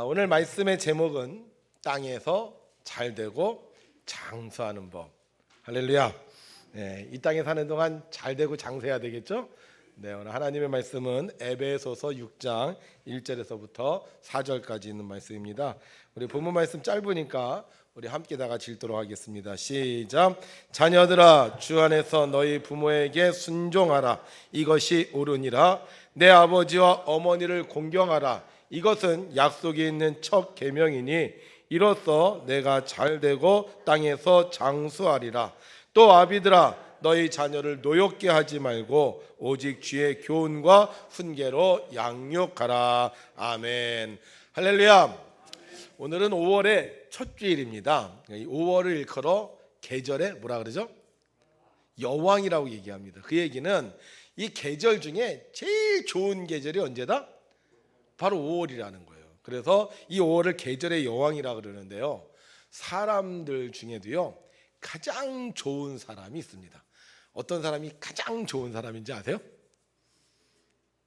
오늘 말씀의 제목은 땅에서 잘되고 장수하는 법. 할렐루야. 이 땅에 사는 동안 잘되고 장수해야 되겠죠? 오늘 하나님의 말씀은 에베소서 6장 1절에서부터 4절까지 있는 말씀입니다. 우리 본문 말씀 짧으니까 우리 함께 다 같이 읽도록 하겠습니다. 시작. 자녀들아, 주 안에서 너희 부모에게 순종하라. 이것이 옳으니라. 내 아버지와 어머니를 공경하라. 이것은 약속이 있는 첫 계명이니 이로써 내가 잘되고 땅에서 장수하리라. 또 아비들아, 너희 자녀를 노엽게 하지 말고 오직 주의 교훈과 훈계로 양육하라. 아멘. 할렐루야. 오늘은 5월의 첫 주일입니다. 5월을 일컬어 계절에 뭐라 그러죠? 여왕이라고 얘기합니다. 그 얘기는 이 계절 중에 제일 좋은 계절이 언제다? 바로 5월이라는 거예요. 그래서 이 5월을 계절의 여왕이라고 그러는데요, 사람들 중에도요 가장 좋은 사람이 있습니다. 어떤 사람이 가장 좋은 사람인지 아세요?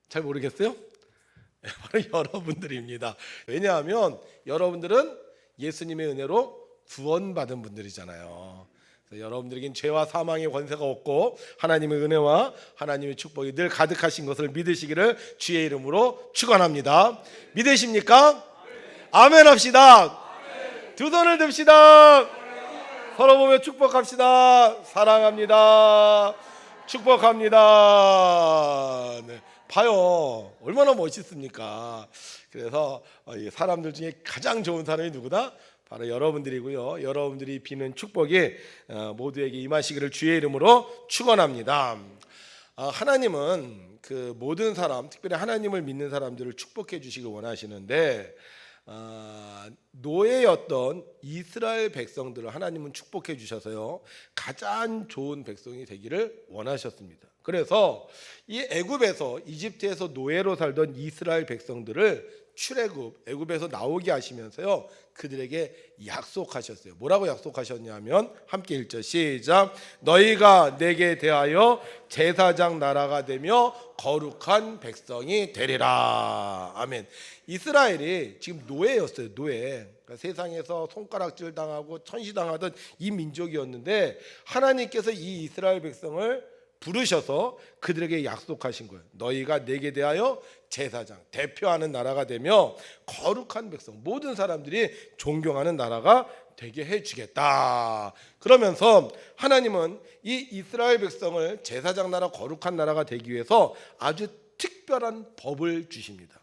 잘 모르겠어요? 바로 여러분들입니다. 왜냐하면 여러분들은 예수님의 은혜로 구원받은 분들이잖아요. 그래서 여러분들에겐 죄와 사망의 권세가 없고 하나님의 은혜와 하나님의 축복이 늘 가득하신 것을 믿으시기를 주의 이름으로 축원합니다. 믿으십니까? 아멘 합시다. 두 손을 듭시다. 서로 보며 축복합시다. 사랑합니다. 축복합니다. 봐요, 얼마나 멋있습니까? 그래서 사람들 중에 가장 좋은 사람이 누구다? 바로 여러분들이고요. 여러분들이 비는 축복이 모두에게 임하시기를 주의 이름으로 축원합니다. 하나님은 그 모든 사람, 특별히 하나님을 믿는 사람들을 축복해 주시길 원하시는데, 노예였던 이스라엘 백성들을 하나님은 축복해 주셔서요 가장 좋은 백성이 되기를 원하셨습니다. 그래서 이 애굽에서, 이집트에서 노예로 살던 이스라엘 백성들을 출애굽, 애굽에서 나오게 하시면서요 그들에게 약속하셨어요. 뭐라고 약속하셨냐면 함께 1절 시작. 너희가 내게 대하여 제사장 나라가 되며 거룩한 백성이 되리라. 아멘. 이스라엘이 지금 노예였어요. 노예. 그러니까 세상에서 손가락질 당하고 천시당하던 이 민족이었는데 하나님께서 이 이스라엘 백성을 부르셔서 그들에게 약속하신 거예요. 너희가 내게 대하여 제사장, 대표하는 나라가 되며 거룩한 백성, 모든 사람들이 존경하는 나라가 되게 해주겠다. 그러면서 하나님은 이 이스라엘 백성을 제사장 나라, 거룩한 나라가 되기 위해서 아주 특별한 법을 주십니다.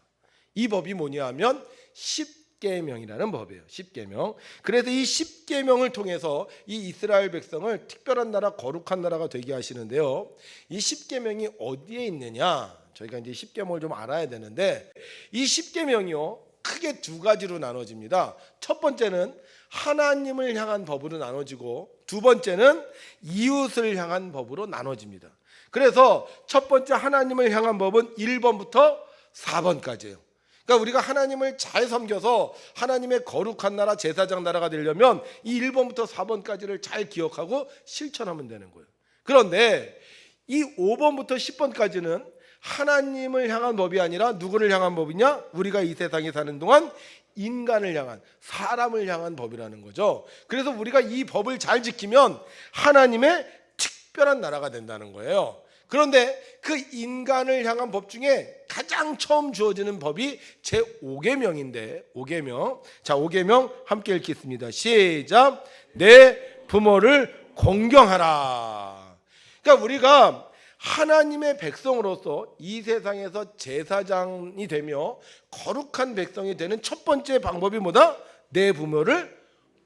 이 법이 뭐냐 하면 십계명이라는 법이에요. 십계명. 그래서 이 십계명을 통해서 이 이스라엘 백성을 특별한 나라, 거룩한 나라가 되게 하시는데요, 이 십계명이 어디에 있느냐, 저희가 이제 십계명을 좀 알아야 되는데, 이 십계명이요 크게 두 가지로 나눠집니다. 첫 번째는 하나님을 향한 법으로 나눠지고, 두 번째는 이웃을 향한 법으로 나눠집니다. 그래서 첫 번째 하나님을 향한 법은 1번부터 4번까지예요. 그러니까 우리가 하나님을 잘 섬겨서 하나님의 거룩한 나라, 제사장 나라가 되려면 이 1번부터 4번까지를 잘 기억하고 실천하면 되는 거예요. 그런데 이 5번부터 10번까지는 하나님을 향한 법이 아니라 누구를 향한 법이냐? 우리가 이 세상에 사는 동안 인간을 향한, 사람을 향한 법이라는 거죠. 그래서 우리가 이 법을 잘 지키면 하나님의 특별한 나라가 된다는 거예요. 그런데 그 인간을 향한 법 중에 가장 처음 주어지는 법이 제5계명인데, 5계명. 자, 5계명 함께 읽겠습니다. 시작. 내 부모를 공경하라. 그러니까 우리가 하나님의 백성으로서 이 세상에서 제사장이 되며 거룩한 백성이 되는 첫 번째 방법이 뭐다? 내 부모를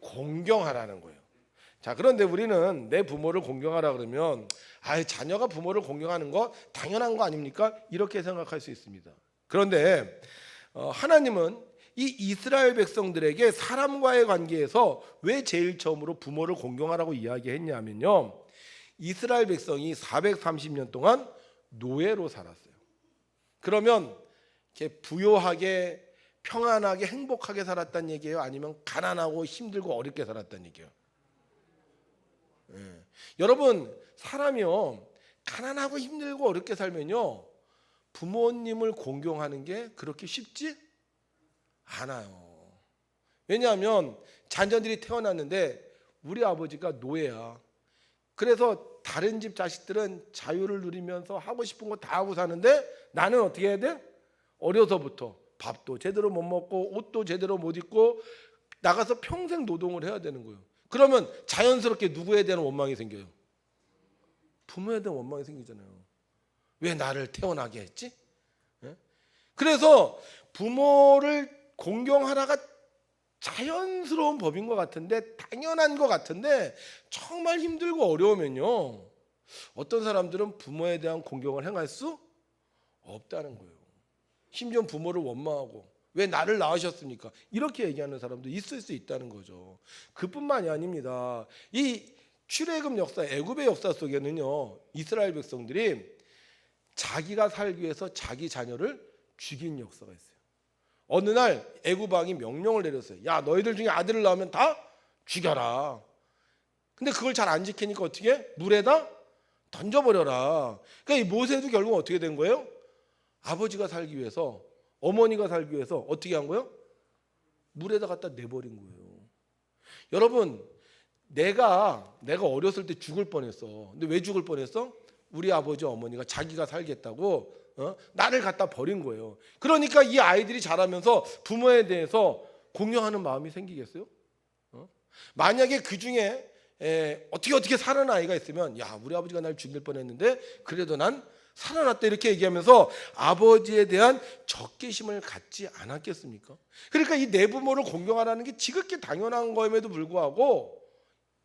공경하라는 거예요. 자, 그런데 우리는 내 부모를 공경하라 그러면 자녀가 부모를 공경하는 거 당연한 거 아닙니까? 이렇게 생각할 수 있습니다. 그런데 하나님은 이 이스라엘 백성들에게 사람과의 관계에서 왜 제일 처음으로 부모를 공경하라고 이야기했냐면요, 이스라엘 백성이 430년 동안 노예로 살았어요. 그러면 이렇게 부요하게, 평안하게, 행복하게 살았다는 얘기예요? 아니면 가난하고 힘들고 어렵게 살았다는 얘기예요? 여러분, 사람이요 가난하고 힘들고 어렵게 살면요 부모님을 공경하는 게 그렇게 쉽지 않아요. 왜냐하면 자녀들이 태어났는데 우리 아버지가 노예야. 그래서 다른 집 자식들은 자유를 누리면서 하고 싶은 거 다 하고 사는데 나는 어떻게 해야 돼? 어려서부터 밥도 제대로 못 먹고 옷도 제대로 못 입고 나가서 평생 노동을 해야 되는 거예요. 그러면 자연스럽게 누구에 대한 원망이 생겨요? 부모에 대한 원망이 생기잖아요. 왜 나를 태어나게 했지? 예? 그래서 부모를 공경하라가 자연스러운 법인 것 같은데, 당연한 것 같은데 정말 힘들고 어려우면요, 어떤 사람들은 부모에 대한 공경을 행할 수 없다는 거예요. 심지어 부모를 원망하고 왜 나를 낳으셨습니까? 이렇게 얘기하는 사람도 있을 수 있다는 거죠. 그뿐만이 아닙니다. 이 출애굽 역사, 애굽의 역사 속에는요, 이스라엘 백성들이 자기가 살기 위해서 자기 자녀를 죽인 역사가 있어요. 어느 날 애굽 왕이 명령을 내렸어요. 야, 너희들 중에 아들을 낳으면 다 죽여라. 근데 그걸 잘 안 지키니까 어떻게 해? 물에다 던져버려라. 그러니까 이 모세도 결국 어떻게 된 거예요? 아버지가 살기 위해서, 어머니가 살기 위해서 어떻게 한 거예요? 물에다 갖다 내버린 거예요. 여러분, 내가 어렸을 때 죽을 뻔했어. 근데 왜 죽을 뻔했어? 우리 아버지 어머니가 자기가 살겠다고 나를 갖다 버린 거예요. 그러니까 이 아이들이 자라면서 부모에 대해서 공경하는 마음이 생기겠어요? 만약에 그 중에 어떻게 사는 아이가 있으면, 야, 우리 아버지가 날 죽일 뻔했는데 그래도 난 살아났다, 이렇게 얘기하면서 아버지에 대한 적개심을 갖지 않았겠습니까? 그러니까 이 내 부모를 공경하라는 게 지극히 당연한 거임에도 불구하고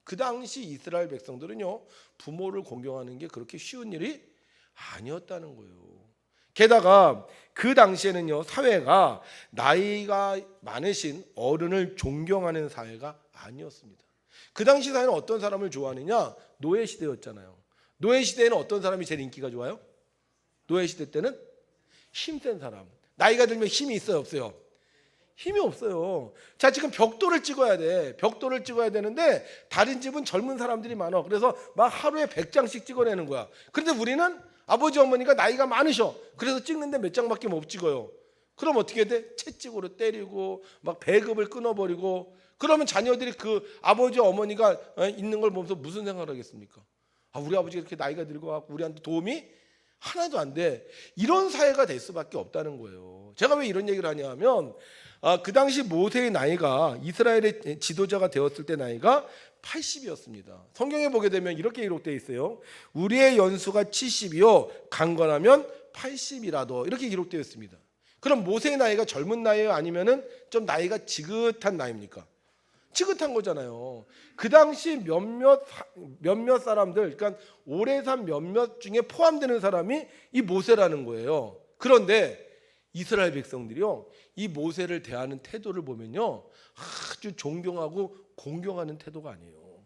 그 당시 이스라엘 백성들은요, 부모를 공경하는 게 그렇게 쉬운 일이 아니었다는 거예요. 게다가 그 당시에는요, 사회가 나이가 많으신 어른을 존경하는 사회가 아니었습니다. 그 당시 사회는 어떤 사람을 좋아하느냐? 노예 시대였잖아요. 노예 시대에는 어떤 사람이 제일 인기가 좋아요? 노예 시대 때는 힘센 사람. 나이가 들면 힘이 있어요, 없어요? 힘이 없어요. 자, 지금 벽돌을 찍어야 돼. 벽돌을 찍어야 되는데 다른 집은 젊은 사람들이 많아. 그래서 막 하루에 100장씩 찍어내는 거야. 그런데 우리는 아버지 어머니가 나이가 많으셔. 그래서 찍는데 몇 장밖에 못 찍어요. 그럼 어떻게 돼? 채찍으로 때리고 막 배급을 끊어버리고. 그러면 자녀들이 그 아버지 어머니가 있는 걸 보면서 무슨 생각을 하겠습니까? 아, 우리 아버지가 이렇게 나이가 늙어갖고 우리한테 도움이 하나도 안 돼. 이런 사회가 될 수밖에 없다는 거예요. 제가 왜 이런 얘기를 하냐 하면, 그 당시 모세의 나이가, 이스라엘의 지도자가 되었을 때 나이가 80이었습니다. 성경에 보게 되면 이렇게 기록되어 있어요. 우리의 연수가 70이요 강건하면 80이라도, 이렇게 기록되어 있습니다. 그럼 모세의 나이가 젊은 나이예요? 아니면은 좀 나이가 지긋한 나이입니까? 지긋한 거잖아요. 그 당시 몇몇 사람들, 그러니까 오래 산 몇몇 중에 포함되는 사람이 이 모세라는 거예요. 그런데 이스라엘 백성들이요, 이 모세를 대하는 태도를 보면요, 아주 존경하고 공경하는 태도가 아니에요.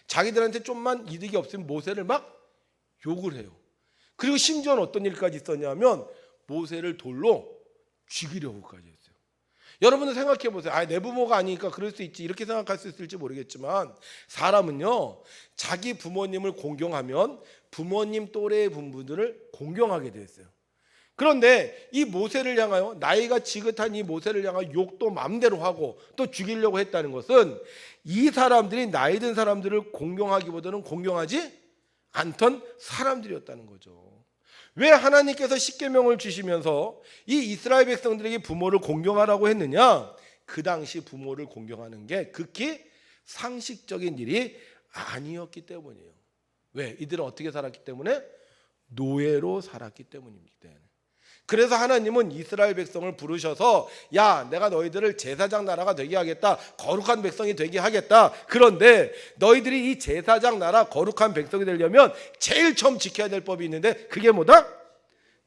자기들한테 좀만 이득이 없으면 모세를 막 욕을 해요. 그리고 심지어는 어떤 일까지 있었냐면 모세를 돌로 죽이려고까지 했어요. 여러분은 생각해 보세요. 내 부모가 아니니까 그럴 수 있지, 이렇게 생각할 수 있을지 모르겠지만, 사람은요, 자기 부모님을 공경하면 부모님 또래의 분들을 공경하게 되었어요. 그런데 이 모세를 향하여, 나이가 지긋한 이 모세를 향하여 욕도 마음대로 하고 또 죽이려고 했다는 것은 이 사람들이 나이 든 사람들을 공경하기보다는 공경하지 않던 사람들이었다는 거죠. 왜 하나님께서 십계명을 주시면서 이 이스라엘 백성들에게 부모를 공경하라고 했느냐? 그 당시 부모를 공경하는 게 극히 상식적인 일이 아니었기 때문이에요. 왜? 이들은 어떻게 살았기 때문에? 노예로 살았기 때문입니다. 그래서 하나님은 이스라엘 백성을 부르셔서, 야, 내가 너희들을 제사장 나라가 되게 하겠다, 거룩한 백성이 되게 하겠다. 그런데 너희들이 이 제사장 나라 거룩한 백성이 되려면 제일 처음 지켜야 될 법이 있는데, 그게 뭐다?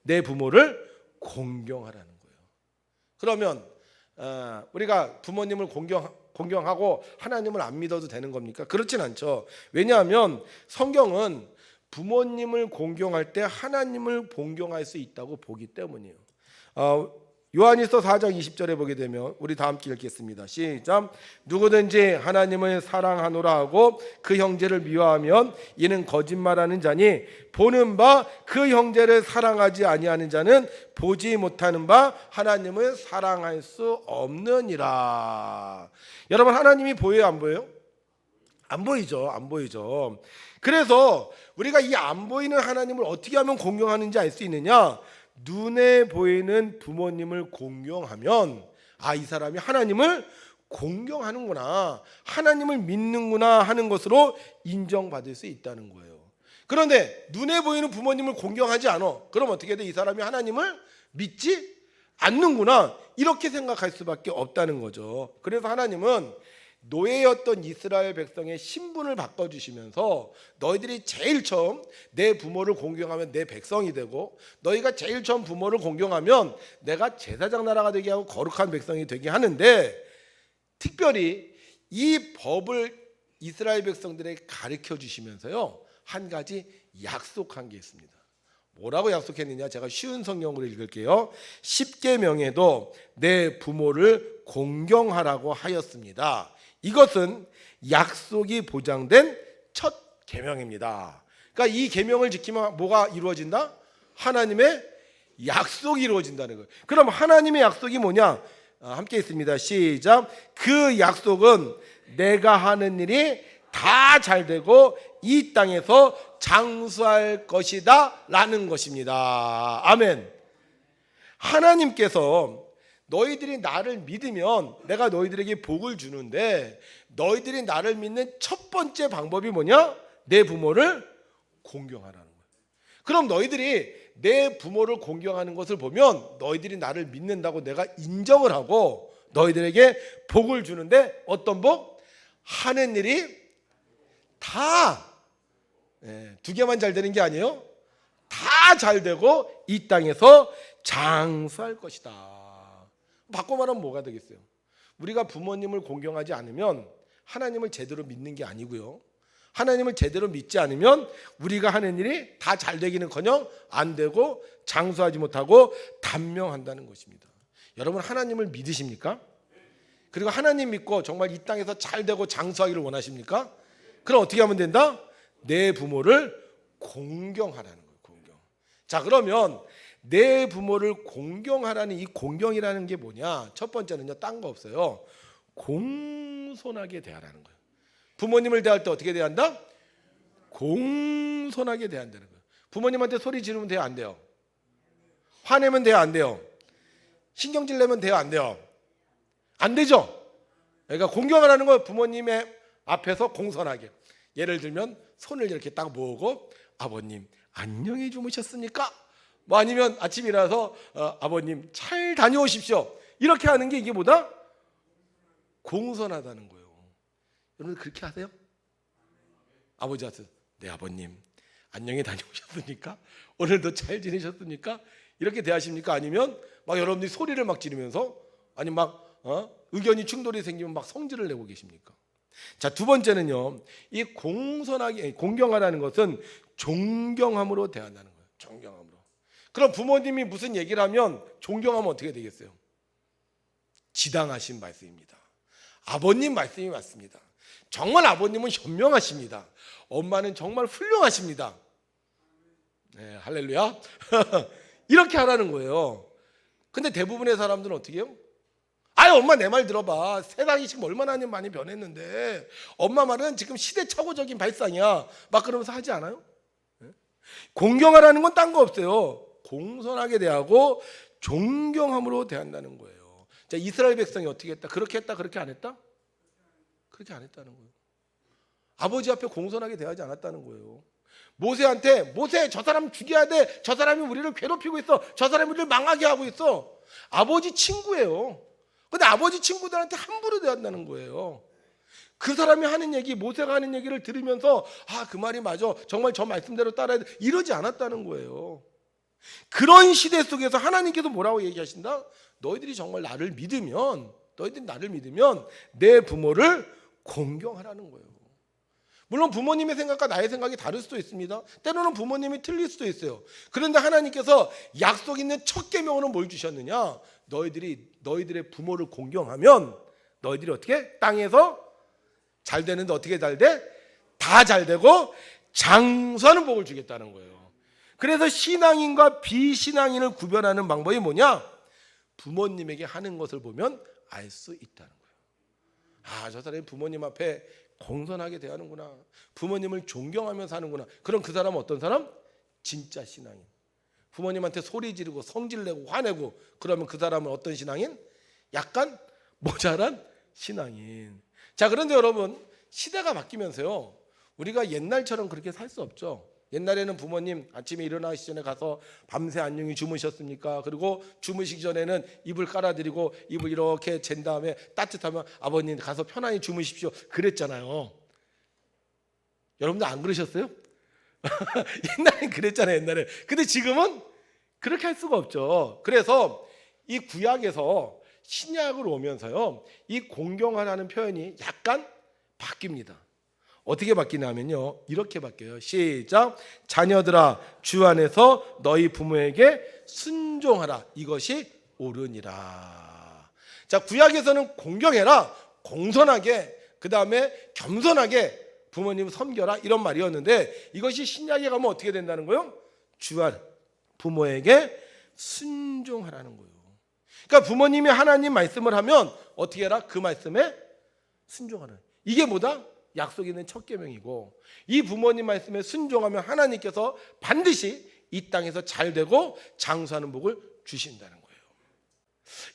내 부모를 공경하라는 거예요. 그러면 우리가 부모님을 공경하고 하나님을 안 믿어도 되는 겁니까? 그렇진 않죠. 왜냐하면 성경은 부모님을 공경할 때 하나님을 공경할 수 있다고 보기 때문이에요. 요한일서 4장 20절에 보게 되면 우리 다 함께 읽겠습니다. 시작. 누구든지 하나님을 사랑하노라 하고 그 형제를 미워하면 이는 거짓말하는 자니 보는 바 그 형제를 사랑하지 아니하는 자는 보지 못하는 바 하나님을 사랑할 수 없느니라. 여러분, 하나님이 보여요, 안 보여요? 안 보이죠. 안 보이죠. 그래서 우리가 이 안 보이는 하나님을 어떻게 하면 공경하는지 알 수 있느냐? 눈에 보이는 부모님을 공경하면 이 사람이 하나님을 공경하는구나, 하나님을 믿는구나 하는 것으로 인정받을 수 있다는 거예요. 그런데 눈에 보이는 부모님을 공경하지 않아. 그럼 어떻게 돼? 이 사람이 하나님을 믿지 않는구나, 이렇게 생각할 수밖에 없다는 거죠. 그래서 하나님은 노예였던 이스라엘 백성의 신분을 바꿔주시면서 너희들이 제일 처음 내 부모를 공경하면 내 백성이 되고, 너희가 제일 처음 부모를 공경하면 내가 제사장 나라가 되게 하고 거룩한 백성이 되게 하는데, 특별히 이 법을 이스라엘 백성들에게 가르쳐 주시면서요, 한 가지 약속한 게 있습니다. 뭐라고 약속했느냐? 제가 쉬운 성경으로 읽을게요. 십계명에도 내 부모를 공경하라고 하였습니다. 이것은 약속이 보장된 첫 계명입니다. 그러니까 이 계명을 지키면 뭐가 이루어진다? 하나님의 약속이 이루어진다는 거예요. 그럼 하나님의 약속이 뭐냐? 함께 있습니다. 시작. 그 약속은 내가 하는 일이 다 잘되고 이 땅에서 장수할 것이다 라는 것입니다. 아멘. 하나님께서 너희들이 나를 믿으면 내가 너희들에게 복을 주는데, 너희들이 나를 믿는 첫 번째 방법이 뭐냐? 내 부모를 공경하라는 거예요. 그럼 너희들이 내 부모를 공경하는 것을 보면 너희들이 나를 믿는다고 내가 인정을 하고 너희들에게 복을 주는데, 어떤 복? 하는 일이 다 두 개만 잘 되는 게 아니에요. 다 잘 되고 이 땅에서 장수할 것이다. 바꿔 말하면 뭐가 되겠어요? 우리가 부모님을 공경하지 않으면 하나님을 제대로 믿는 게 아니고요, 하나님을 제대로 믿지 않으면 우리가 하는 일이 다 잘 되기는커녕 안 되고 장수하지 못하고 단명한다는 것입니다. 여러분, 하나님을 믿으십니까? 그리고 하나님 믿고 정말 이 땅에서 잘 되고 장수하기를 원하십니까? 그럼 어떻게 하면 된다? 내 부모를 공경하라는 거예요. 공경. 자, 그러면 내 부모를 공경하라는 이 공경이라는 게 뭐냐? 첫 번째는요, 딴 거 없어요. 공손하게 대하라는 거예요. 부모님을 대할 때 어떻게 대한다? 공손하게 대한다는 거예요. 부모님한테 소리 지르면 돼요, 안 돼요? 화내면 돼요, 안 돼요? 신경질 내면 돼요, 안 돼요? 안 되죠? 그러니까 공경하라는 거, 부모님의 앞에서 공손하게. 예를 들면 손을 이렇게 딱 모으고, 아버님 안녕히 주무셨습니까? 뭐 아니면 아침 일어나서 아버님 잘 다녀오십시오, 이렇게 하는 게 이게 뭐다? 공손하다는 거예요. 여러분 그렇게 하세요? 아버지한테 네 아버님 안녕히 다녀오셨습니까? 오늘도 잘 지내셨습니까? 이렇게 대하십니까? 아니면 막 여러분들이 소리를 막 지르면서, 아니 막 의견이 충돌이 생기면 막 성질을 내고 계십니까? 자, 두 번째는요, 이 공손하게 공경하라는 것은 존경함으로 대한다는 거예요. 존경함으로. 그럼 부모님이 무슨 얘기를 하면 존경하면 어떻게 되겠어요? 지당하신 말씀입니다. 아버님 말씀이 맞습니다. 정말 아버님은 현명하십니다. 엄마는 정말 훌륭하십니다. 네, 할렐루야. 이렇게 하라는 거예요. 근데 대부분의 사람들은 어떻게 해요? 아유, 엄마 내 말 들어봐. 세상이 지금 얼마나 많이 변했는데 엄마 말은 지금 시대착오적인 발상이야, 막 그러면서 하지 않아요? 공경하라는 건 딴 거 없어요. 공손하게 대하고 존경함으로 대한다는 거예요. 자, 이스라엘 백성이 어떻게 했다? 그렇게 했다? 그렇게 안 했다? 그렇게 안 했다는 거예요. 아버지 앞에 공손하게 대하지 않았다는 거예요. 모세한테 모세 저 사람 죽여야 돼, 저 사람이 우리를 괴롭히고 있어, 저 사람이 우리를 망하게 하고 있어. 아버지 친구예요. 근데 아버지 친구들한테 함부로 대한다는 거예요. 그 사람이 하는 얘기, 모세가 하는 얘기를 들으면서 그 말이 맞아, 정말 저 말씀대로 따라야 돼, 이러지 않았다는 거예요. 그런 시대 속에서 하나님께서 뭐라고 얘기하신다? 너희들이 정말 나를 믿으면, 너희들이 나를 믿으면 내 부모를 공경하라는 거예요. 물론 부모님의 생각과 나의 생각이 다를 수도 있습니다. 때로는 부모님이 틀릴 수도 있어요. 그런데 하나님께서 약속 있는 첫 계명으로 뭘 주셨느냐? 너희들의 부모를 공경하면 너희들이 어떻게? 땅에서 잘 되는데 어떻게 잘 돼? 다 잘 되고 장수하는 복을 주겠다는 거예요. 그래서 신앙인과 비신앙인을 구별하는 방법이 뭐냐? 부모님에게 하는 것을 보면 알 수 있다는 거예요. 아, 저 사람이 부모님 앞에 공손하게 대하는구나. 부모님을 존경하며 사는구나. 그럼 그 사람은 어떤 사람? 진짜 신앙인. 부모님한테 소리 지르고 성질내고 화내고 그러면 그 사람은 어떤 신앙인? 약간 모자란 신앙인. 자, 그런데 여러분, 시대가 바뀌면서요, 우리가 옛날처럼 그렇게 살 수 없죠. 옛날에는 부모님 아침에 일어나시기 전에 가서 밤새 안녕히 주무셨습니까? 그리고 주무시기 전에는 이불 깔아드리고 이불 이렇게 잰 다음에 따뜻하면 아버님 가서 편안히 주무십시오 그랬잖아요. 여러분들 안 그러셨어요? 옛날엔 그랬잖아요. 옛날에. 근데 지금은 그렇게 할 수가 없죠. 그래서 이 구약에서 신약으로 오면서요, 이 공경하라는 표현이 약간 바뀝니다. 어떻게 바뀌냐면요, 이렇게 바뀌어요. 시작. 자녀들아, 주 안에서 너희 부모에게 순종하라. 이것이 옳으니라. 자, 구약에서는 공경해라, 공손하게, 그 다음에 겸손하게 부모님 섬겨라, 이런 말이었는데, 이것이 신약에 가면 어떻게 된다는 거예요? 주 안 부모에게 순종하라는 거예요. 그러니까 부모님이 하나님 말씀을 하면 어떻게 해라? 그 말씀에 순종하라. 이게 뭐다? 약속 있는 첫 계명이고, 이 부모님 말씀에 순종하면 하나님께서 반드시 이 땅에서 잘 되고 장수하는 복을 주신다는 거예요.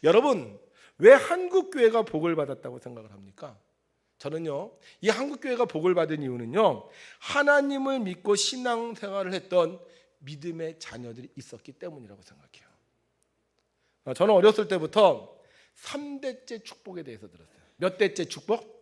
여러분, 왜 한국 교회가 복을 받았다고 생각을 합니까? 저는요, 이 한국 교회가 복을 받은 이유는요, 하나님을 믿고 신앙생활을 했던 믿음의 자녀들이 있었기 때문이라고 생각해요. 저는 어렸을 때부터 3대째 축복에 대해서 들었어요. 몇 대째 축복?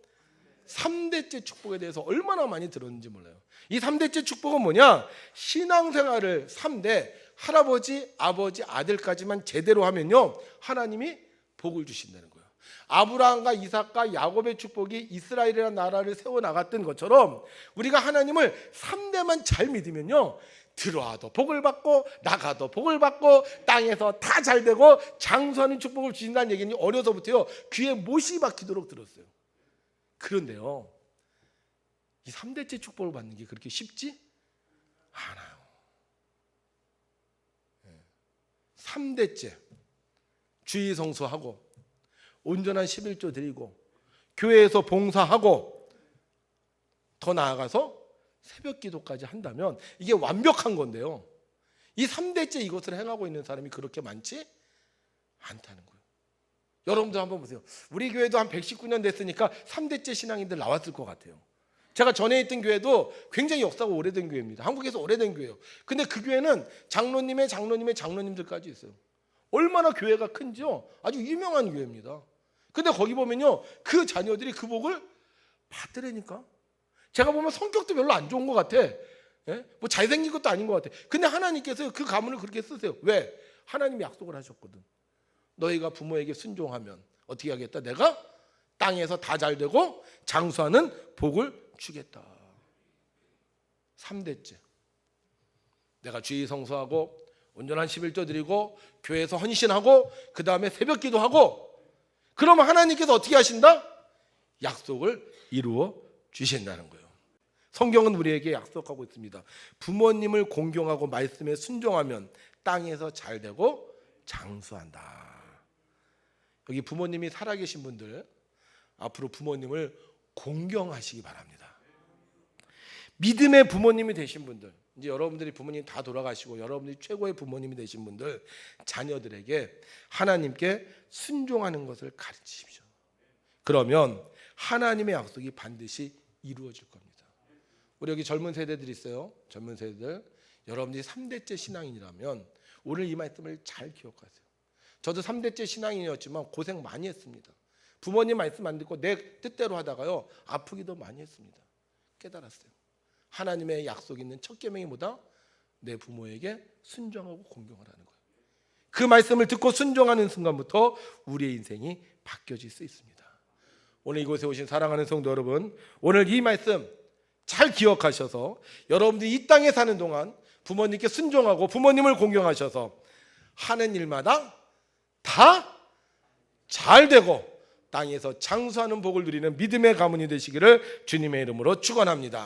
3대째 축복에 대해서 얼마나 많이 들었는지 몰라요. 이 3대째 축복은 뭐냐? 신앙생활을 3대 할아버지, 아버지, 아들까지만 제대로 하면요, 하나님이 복을 주신다는 거예요. 아브라함과 이삭과 야곱의 축복이 이스라엘이라는 나라를 세워나갔던 것처럼 우리가 하나님을 3대만 잘 믿으면요, 들어와도 복을 받고 나가도 복을 받고 땅에서 다 잘 되고 장수하는 축복을 주신다는 얘기는 어려서부터요 귀에 못이 박히도록 들었어요. 그런데요, 이 3대째 축복을 받는 게 그렇게 쉽지 않아요. 3대째 주의 성수하고 온전한 11조 드리고 교회에서 봉사하고 더 나아가서 새벽 기도까지 한다면 이게 완벽한 건데요, 이 3대째 이것을 행하고 있는 사람이 그렇게 많지 않다는 거예요. 여러분들 한번 보세요. 우리 교회도 한 119년 됐으니까 3대째 신앙인들 나왔을 것 같아요. 제가 전에 있던 교회도 굉장히 역사가 오래된 교회입니다. 한국에서 오래된 교회예요. 근데 그 교회는 장로님의 장로님들까지 있어요. 얼마나 교회가 큰지요. 아주 유명한 교회입니다. 근데 거기 보면요, 그 자녀들이 그 복을 받으라니까. 제가 보면 성격도 별로 안 좋은 것 같아. 예? 뭐 잘생긴 것도 아닌 것 같아. 근데 하나님께서 그 가문을 그렇게 쓰세요. 왜? 하나님이 약속을 하셨거든. 너희가 부모에게 순종하면 어떻게 하겠다? 내가 땅에서 다 잘 되고 장수하는 복을 주겠다. 3대째 내가 주의 성수하고 온전한 11조 드리고 교회에서 헌신하고 그 다음에 새벽 기도하고, 그러면 하나님께서 어떻게 하신다? 약속을 이루어 주신다는 거예요. 성경은 우리에게 약속하고 있습니다. 부모님을 공경하고 말씀에 순종하면 땅에서 잘 되고 장수한다. 여기 부모님이 살아계신 분들, 앞으로 부모님을 공경하시기 바랍니다. 믿음의 부모님이 되신 분들, 이제 여러분들이 부모님 다 돌아가시고 여러분들이 최고의 부모님이 되신 분들, 자녀들에게 하나님께 순종하는 것을 가르치십시오. 그러면 하나님의 약속이 반드시 이루어질 겁니다. 우리 여기 젊은 세대들 있어요. 젊은 세대들, 여러분들이 3대째 신앙인이라면 오늘 이 말씀을 잘 기억하세요. 저도 3대째 신앙인이었지만 고생 많이 했습니다. 부모님 말씀 안 듣고 내 뜻대로 하다가요 아프기도 많이 했습니다. 깨달았어요. 하나님의 약속 있는 첫 계명이 뭐다? 내 부모에게 순종하고 공경하라는 거예요. 그 말씀을 듣고 순종하는 순간부터 우리의 인생이 바뀌어질 수 있습니다. 오늘 이곳에 오신 사랑하는 성도 여러분, 오늘 이 말씀 잘 기억하셔서 여러분들이 이 땅에 사는 동안 부모님께 순종하고 부모님을 공경하셔서 하는 일마다 다 잘 되고 땅에서 장수하는 복을 누리는 믿음의 가문이 되시기를 주님의 이름으로 축원합니다.